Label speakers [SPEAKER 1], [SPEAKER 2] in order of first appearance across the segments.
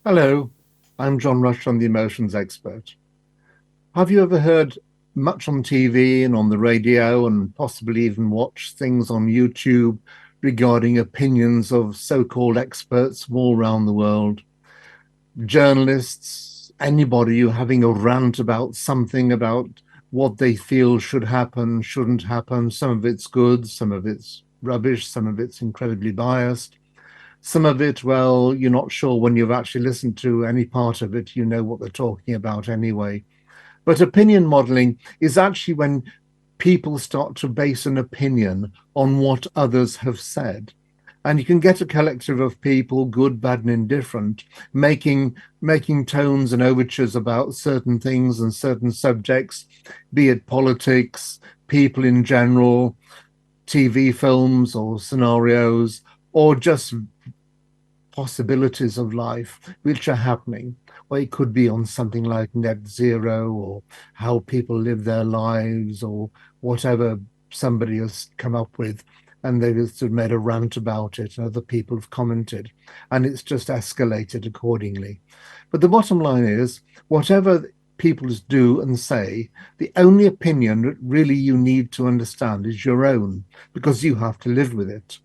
[SPEAKER 1] Hello, I'm John Rush. I'm the emotions expert. Have you ever heard much on TV and on the radio and possibly even watched things on YouTube regarding opinions of so-called experts from all around the world? Journalists, anybody who having a rant about something about what they feel should happen, shouldn't happen. Some of it's good, some of it's rubbish, some of it's incredibly biased. Some of it, well, you're not sure when you've actually listened to any part of it, you know what they're talking about anyway. But opinion modeling is actually when people start to base an opinion on what others have said. And you can get a collective of people, good, bad, and indifferent, making tones and overtures about certain things and certain subjects, be it politics, people in general, TV films or scenarios, or just possibilities of life which are happening, or it could be on something like net zero or how people live their lives or whatever somebody has come up with. And they've sort of made a rant about it, and other people have commented, and it's just escalated accordingly. But the bottom line is, whatever people do and say, the only opinion that really you need to understand is your own, because you have to live with it.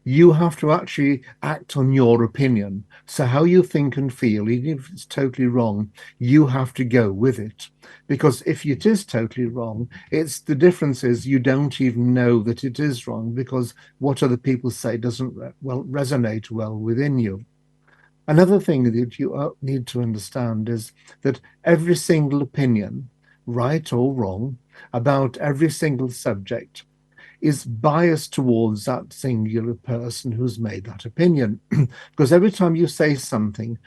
[SPEAKER 1] You have to actually act on your opinion. So how you think and feel, even if it's totally wrong, you have to go with it. Because if it is totally wrong, it's the difference is you don't even know that it is wrong because what other people say doesn't resonate well within you. Another thing that you need to understand is that every single opinion, right or wrong, about every single subject is biased towards that singular person who's made that opinion. Because every time you say something,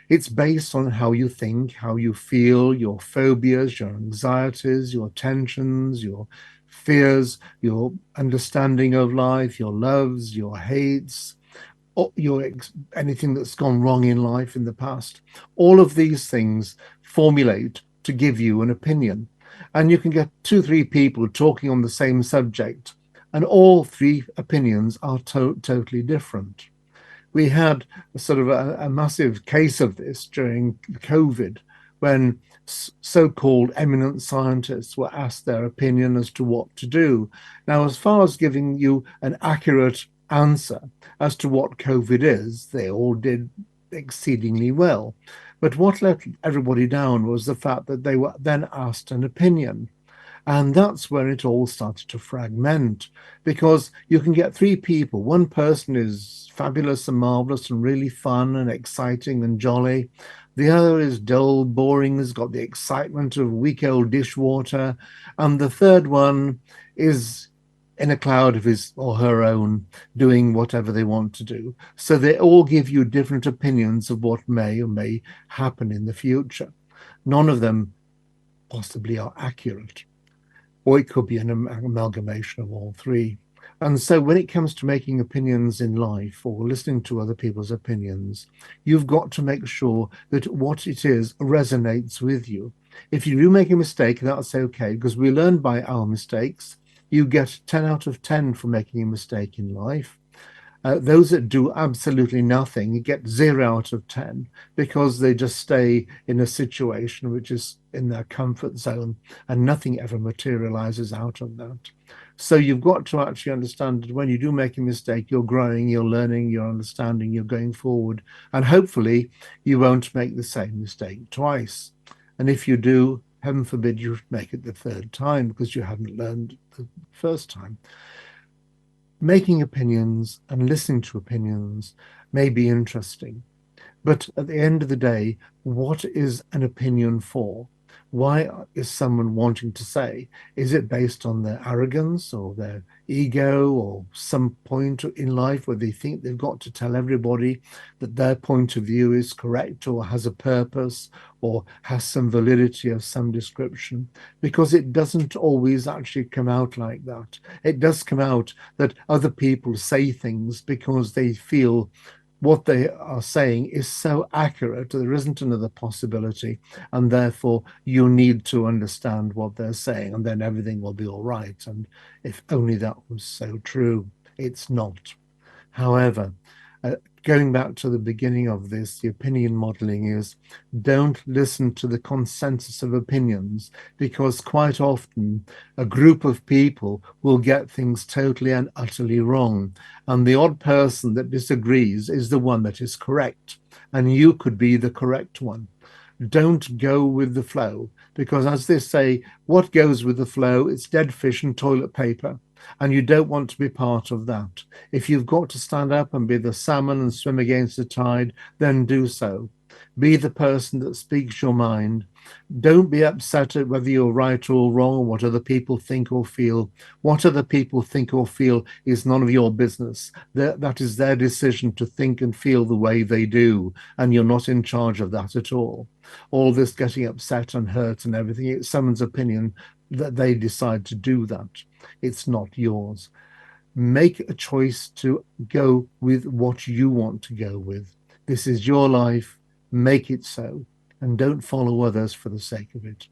[SPEAKER 1] it's based on how you think, how you feel, your phobias, your anxieties, your tensions, your fears, your understanding of life, your loves, your hates, or anything that's gone wrong in life in the past. All of these things formulate to give you an opinion. And you can get two, three people talking on the same subject, and all three opinions are totally different. We had sort of a massive case of this during COVID when so-called eminent scientists were asked their opinion as to what to do. Now, as far as giving you an accurate answer as to what COVID is, they all did exceedingly well. But what let everybody down was the fact that they were then asked an opinion. And that's where it all started to fragment because you can get three people. One person is fabulous and marvelous and really fun and exciting and jolly. The other is dull, boring, has got the excitement of week old dishwater. And the third one is in a cloud of his or her own, doing whatever they want to do. So they all give you different opinions of what may or may happen in the future. None of them possibly are accurate, or it could be an amalgamation of all three. And so, when it comes to making opinions in life or listening to other people's opinions, you've got to make sure that what it is resonates with you. If you do make a mistake, that's okay, because we learn by our mistakes. You get 10 out of 10 for making a mistake in life. Those that do absolutely nothing get 0 out of 10 because they just stay in a situation which is in their comfort zone and nothing ever materializes out of that. So you've got to actually understand that when you do make a mistake, you're growing, you're learning, you're understanding, you're going forward. And hopefully you won't make the same mistake twice. And if you do, heaven forbid you make it the third time because you haven't learned the first time. Making opinions and listening to opinions may be interesting, but at the end of the day, what is an opinion for? Why is someone wanting to say? Is it based on their arrogance or their ego or some point in life where they think they've got to tell everybody that their point of view is correct or has a purpose or has some validity of some description? Because it doesn't always actually come out like that. It does come out that other people say things because they feel what they are saying is so accurate, there isn't another possibility, and therefore you need to understand what they're saying, and then everything will be all right. And if only that was so true, it's not. However, going back to the beginning of this, the opinion modeling is don't listen to the consensus of opinions, because quite often a group of people will get things totally and utterly wrong. And the odd person that disagrees is the one that is correct. And you could be the correct one. Don't go with the flow, because as they say, what goes with the flow? It's dead fish and toilet paper. And you don't want to be part of that. If you've got to stand up and be the salmon and swim against the tide, then do so. Be the person that speaks your mind. Don't be upset at whether you're right or wrong or what other people think or feel. What other people think or feel is none of your business. That is their decision to think and feel the way they do, and you're not in charge of that at all. All this getting upset and hurt and everything, it's someone's opinion that they decide to do that. It's not yours. Make a choice to go with what you want to go with. This is your life. Make it so, and don't follow others for the sake of it.